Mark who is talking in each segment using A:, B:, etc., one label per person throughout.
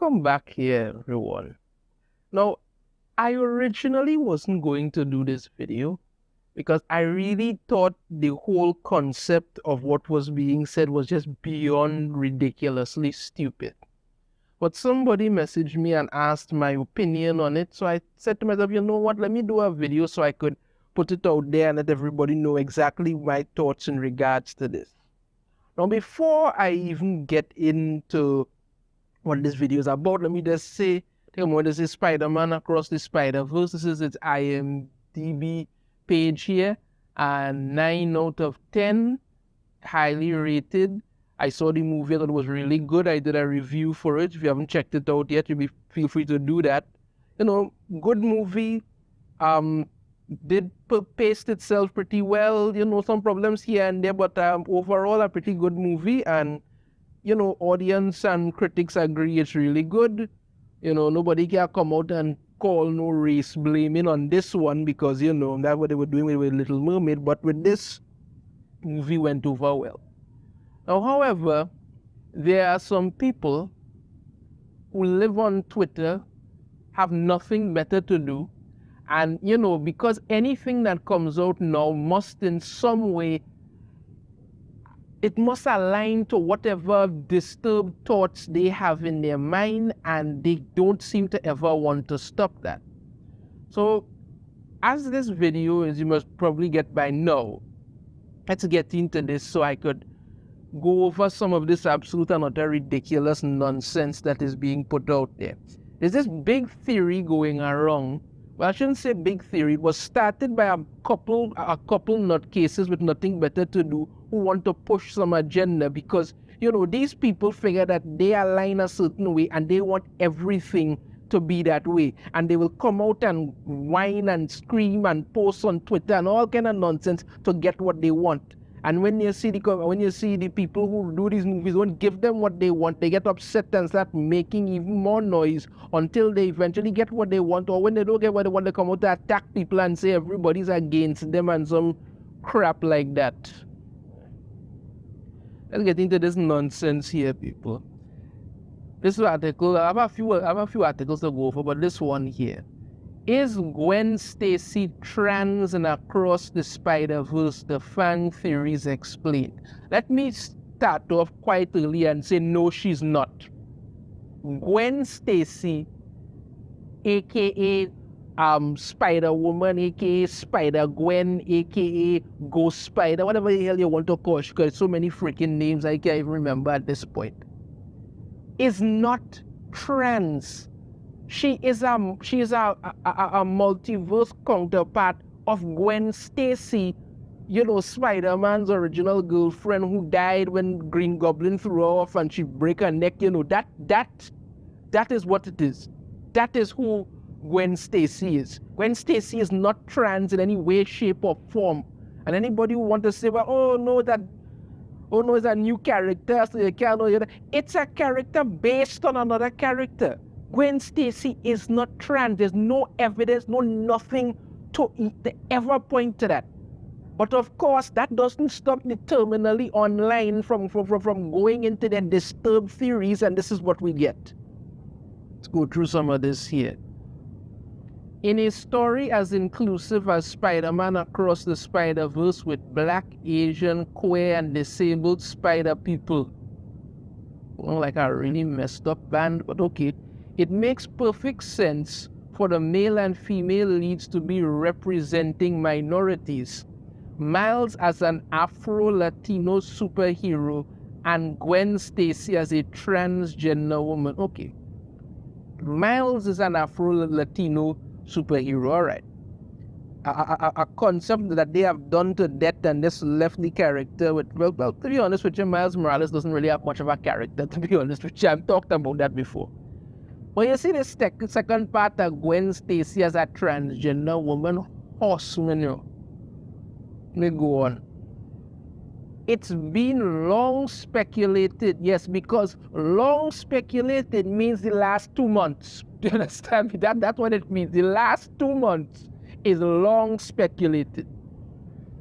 A: welcome back here, everyone. Now, I originally wasn't going to do this video because I really thought the whole concept of what was being said was just beyond ridiculously stupid. But somebody messaged me and asked my opinion on it, so I said to myself, you know what, let me do a video so I could put it out there and let everybody know exactly my thoughts in regards to this. Now, before I even get into what this video is about, let me just say, take a moment to say Spider-Man Across the Spider-Verse. This is its IMDb page here, and 9 out of 10, highly rated. I saw the movie, I thought it was really good. I did a review for it. If you haven't checked it out yet, feel free to do that. You know, good movie. Did pace itself pretty well. You know, some problems here and there, but overall a pretty good movie. And you know, audience and critics agree it's really good. You know, nobody can come out and call no race blaming on this one because, you know, that's what they were doing with Little Mermaid. But with this, movie went over well. Now, however, there are some people who live on Twitter, have nothing better to do. And, you know, because anything that comes out now must in some way, it must align to whatever disturbed thoughts they have in their mind, and they don't seem to ever want to stop that. So, as this video, as you must probably get by now, let's get into this so I could go over some of this absolute and utter ridiculous nonsense that is being put out there. There's this big theory going around. Well, I shouldn't say big theory. It was started by a couple nutcases with nothing better to do who want to push some agenda because, you know, these people figure that they align a certain way and they want everything to be that way. And they will come out and whine and scream and post on Twitter and all kind of nonsense to get what they want. And when you see the people who do these movies don't give them what they want, they get upset and start making even more noise until they eventually get what they want. Or when they don't get what they want, they come out to attack people and say everybody's against them and some crap like that. Let's get into this nonsense here, people. This article, I have a few articles to go over, but this one here. Is Gwen Stacy trans in Across the Spider-Verse? The fan theories explained. Let me start off quite early and say no, she's not. Gwen Stacy, aka Spider-Woman, aka Spider-Gwen, aka Ghost Spider, whatever the hell you want to call her, because so many freaking names I can't even remember at this point, is not trans. She is a multiverse counterpart of Gwen Stacy, you know, Spider-Man's original girlfriend who died when Green Goblin threw her off and she break her neck. You know, that is what it is. That is who Gwen Stacy is. Gwen Stacy is not trans in any way, shape, or form. And anybody who want to say, well, it's a new character, so you can't know. It's a character based on another character. Gwen Stacy is not trans. There's no evidence, nothing to ever point to that. But of course, that doesn't stop the terminally online from going into their disturbed theories, and this is what we get. Let's go through some of this here. In a story as inclusive as Spider-Man Across the Spider-Verse with Black, Asian, queer, and disabled spider people. Well, like a really messed up band, but okay. It makes perfect sense for the male and female leads to be representing minorities. Miles as an Afro-Latino superhero and Gwen Stacy as a transgender woman. Okay. Miles is an Afro-Latino superhero, all right. A concept that they have done to death and just left the character with, well, to be honest with you, Miles Morales doesn't really have much of a character, to be honest with you. I've talked about that before. But you see this second part of Gwen Stacy as a transgender woman, horseman, you know. Let me go on. It's been long speculated, yes, because long speculated means the last 2 months. Do you understand me? That's what it means. The last 2 months is long speculated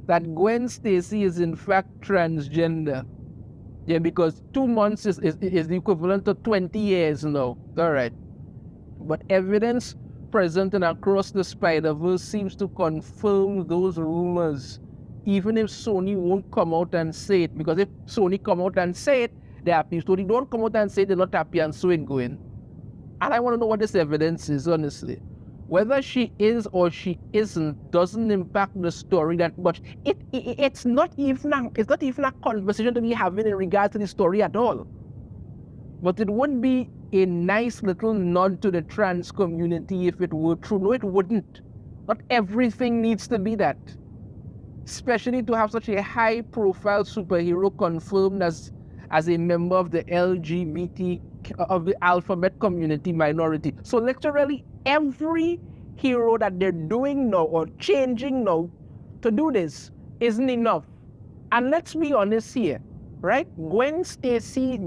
A: that Gwen Stacy is in fact transgender. Yeah, because 2 months is the equivalent to 20 years now. All right. But evidence present and across the Spider-Verse seems to confirm those rumors, even if Sony won't come out and say it. Because if Sony come out and say it, they're happy. If Sony don't come out and say it, they're not happy, and so it going. And I want to know what this evidence is, honestly. Whether she is or she isn't doesn't impact the story that much. It's not even a conversation to be having in regards to the story at all. But it would be a nice little nod to the trans community if it were true. No, it wouldn't. Not everything needs to be that. Especially to have such a high-profile superhero confirmed as a member of the LGBT, of the alphabet community minority. So literally every hero that they're doing now or changing now to do this isn't enough. And let's be honest here, right? Gwen Stacy,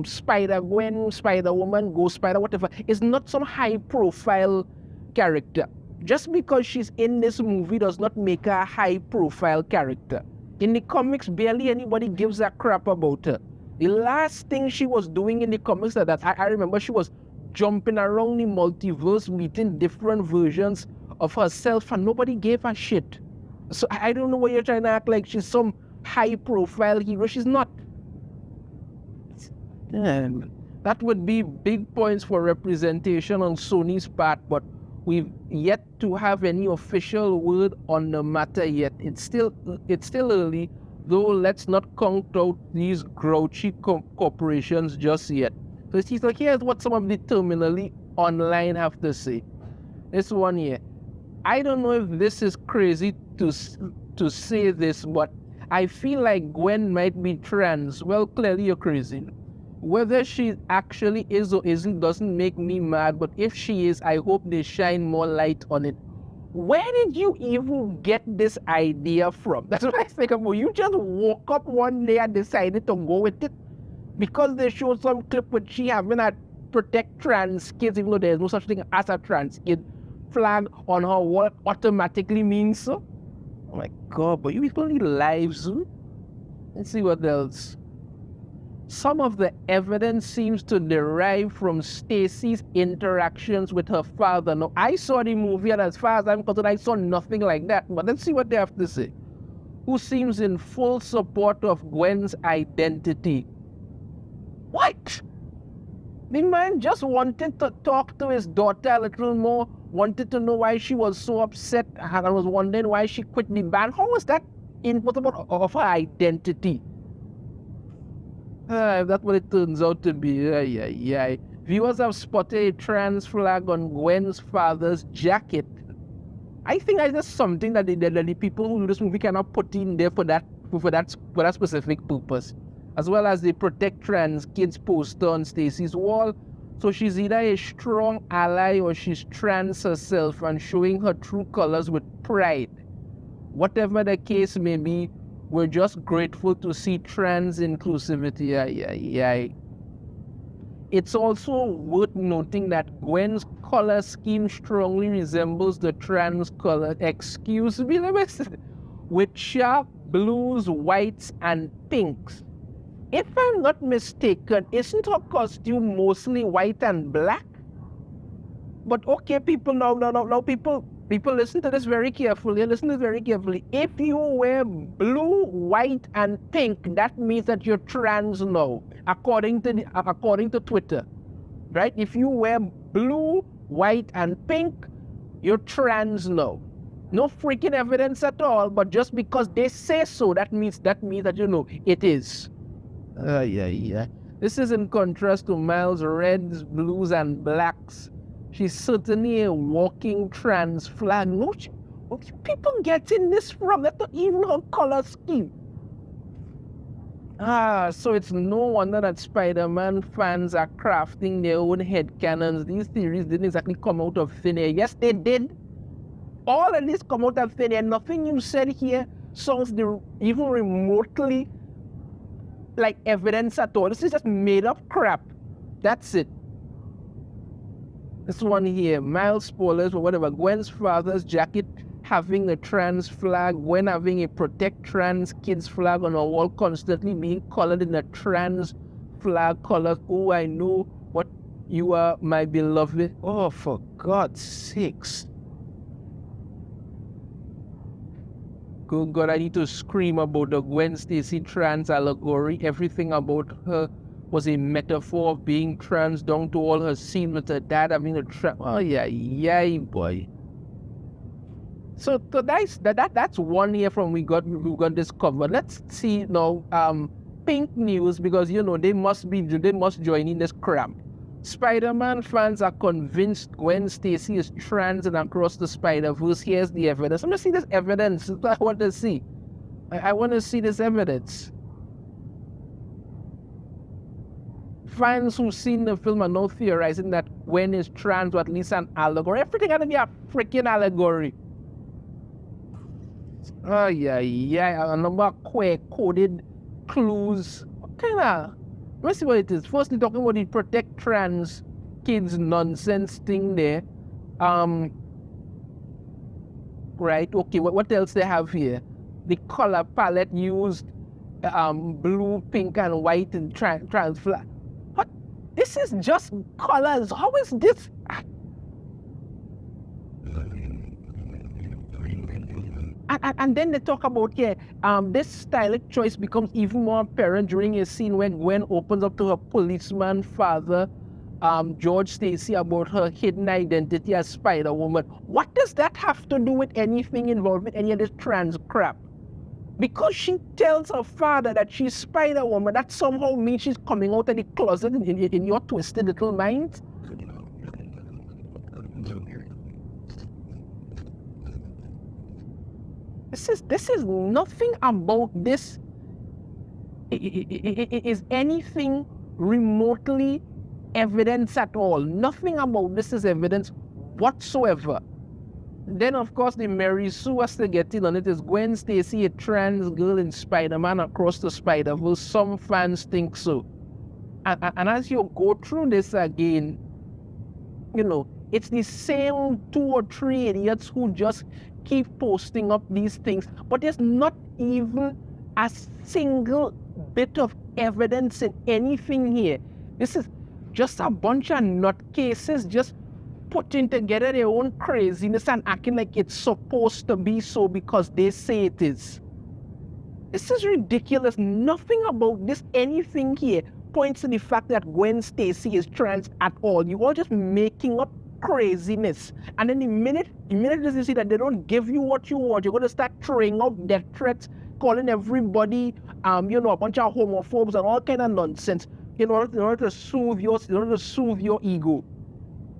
A: Spider-Gwen, Spider-Woman, Ghost Spider, whatever, is not some high-profile character. Just because she's in this movie does not make her a high-profile character. In the comics, barely anybody gives a crap about her. The last thing she was doing in the comics that I remember, she was jumping around the multiverse, meeting different versions of herself, and nobody gave a shit. So I don't know why you're trying to act like she's some high-profile hero. She's not. That would be big points for representation on Sony's part, but we've yet to have any official word on the matter yet. It's still early, though let's not count out these grouchy corporations just yet. So here's what some of the terminally online have to say. This one here. I don't know if this is crazy to say this, but I feel like Gwen might be trans. Well, clearly you're crazy. Whether she actually is or isn't doesn't make me mad, but if she is, I hope they shine more light on it. Where did you even get this idea from? That's what I think about. You just woke up one day and decided to go with it because they showed some clip with she having a protect trans kids, even though there's no such thing as a trans kid flag on her wall automatically means so. Oh my God, but you people need lives. Let's see what else. Some of the evidence seems to derive from Stacy's interactions with her father. Now, I saw the movie, and as far as I'm concerned, I saw nothing like that. But let's see what they have to say. Who seems in full support of Gwen's identity. What? The man just wanted to talk to his daughter a little more, wanted to know why she was so upset, and I was wondering why she quit the band. How was that input of her identity? If that's what it turns out to be. Viewers have spotted a trans flag on Gwen's father's jacket. I think that's just something that the people who do this movie cannot put in there for that specific purpose. As well as the Protect Trans Kids poster on Stacy's wall. So she's either a strong ally or she's trans herself and showing her true colors with pride. Whatever the case may be, we're just grateful to see trans inclusivity. It's also worth noting that Gwen's color scheme strongly resembles the trans color, with sharp blues, whites, and pinks. If I'm not mistaken, isn't her costume mostly white and black? But okay, people, now, people listen to this very carefully. If you wear blue, white, and pink, that means that you're trans now, according to Twitter, right? If you wear blue, white, and pink, you're trans now. No freaking evidence at all, but just because they say so, that means that it is. This is in contrast to Miles' reds, blues, and blacks. She's certainly a walking trans flag. No, where people getting this from? That's not even her color scheme. So it's no wonder that Spider-Man fans are crafting their own headcanons. These theories didn't exactly come out of thin air. Yes, they did. All of this come out of thin air. Nothing you said here sounds even remotely like evidence at all. This is just made up crap. That's it. This one here, mild spoilers or whatever. Gwen's father's jacket having a trans flag, Gwen having a protect trans kids flag on her wall, constantly being colored in a trans flag color. Oh, I know what you are, my beloved. Oh, for God's sakes. Good God, I need to scream about the Gwen Stacy trans allegory. Everything about her was a metaphor of being trans, down to all her scene with her dad having a oh yeah, boy. So that's 1 year from we got this covered. Let's see now. Pink news, because they must join in this crap. Spider-Man fans are convinced Gwen Stacy is trans and across the Spider-Verse. Here's the evidence. I'm gonna see this evidence. That's what I want to see. I want to see this evidence. Fans who've seen the film are now theorizing that Gwen is trans, or at least an allegory. Everything gotta be a freaking allegory. Oh yeah, a number of queer-coded clues. What kind of... Let's see what it is. Firstly, talking about the protect trans kids nonsense thing there. Right, okay, what else they have here? The color palette used blue, pink, and white and trans flag. What? This is just colors. How is this? And then they talk about, this stylic choice becomes even more apparent during a scene when Gwen opens up to her policeman father, George Stacy, about her hidden identity as Spider-Woman. What does that have to do with anything involving any of this trans crap? Because she tells her father that she's Spider-Woman, that somehow means she's coming out of the closet in your twisted little mind? This is nothing about this is anything remotely evidence at all. Nothing about this is evidence whatsoever. Then, of course, the Mary Sue has to get in on it. Is Gwen Stacy a trans girl in Spider-Man Across the Spider-Verse? Some fans think so. And as you go through this again, it's the same 2 or 3 idiots who just keep posting up these things, but there's not even a single bit of evidence in anything here. This is just a bunch of nutcases just putting together their own craziness and acting like it's supposed to be so because they say it is. This is ridiculous. Nothing about this, anything here, points to the fact that Gwen Stacy is trans at all. You are just making up craziness. And then the minute you see that they don't give you what you want, you're going to start throwing out death threats, calling everybody, a bunch of homophobes and all kind of nonsense in order to soothe your ego.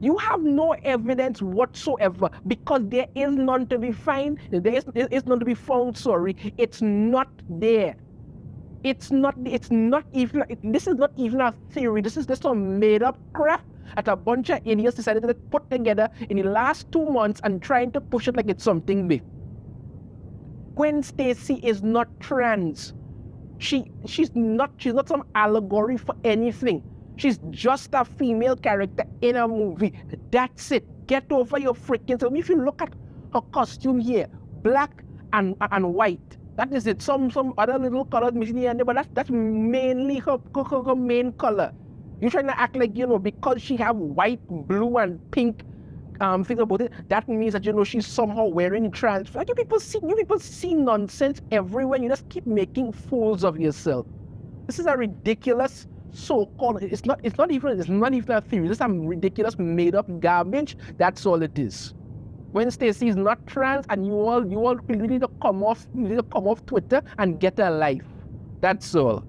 A: You have no evidence whatsoever because there is none to be found. There is none to be found. Sorry, it's not there. It's not even. This is not even a theory. This is just some made-up crap that a bunch of idiots decided to put together in the last 2 months and trying to push it like it's something big. Gwen Stacy is not trans. She's not some allegory for anything. She's just a female character in a movie. That's it. Get over your freaking self. If you look at her costume here, black and white. That is it. Some other little colors missing here and there, but that's mainly her main color. You're trying to act like, because she have white, blue, and pink thing about it, that means that, she's somehow wearing trans. Like, you people see nonsense everywhere. You just keep making fools of yourself. This is a ridiculous so-called, it's not even a theory. This is some ridiculous made-up garbage. That's all it is. When Stacy is not trans, and you all need to come off Twitter and get a life. That's all.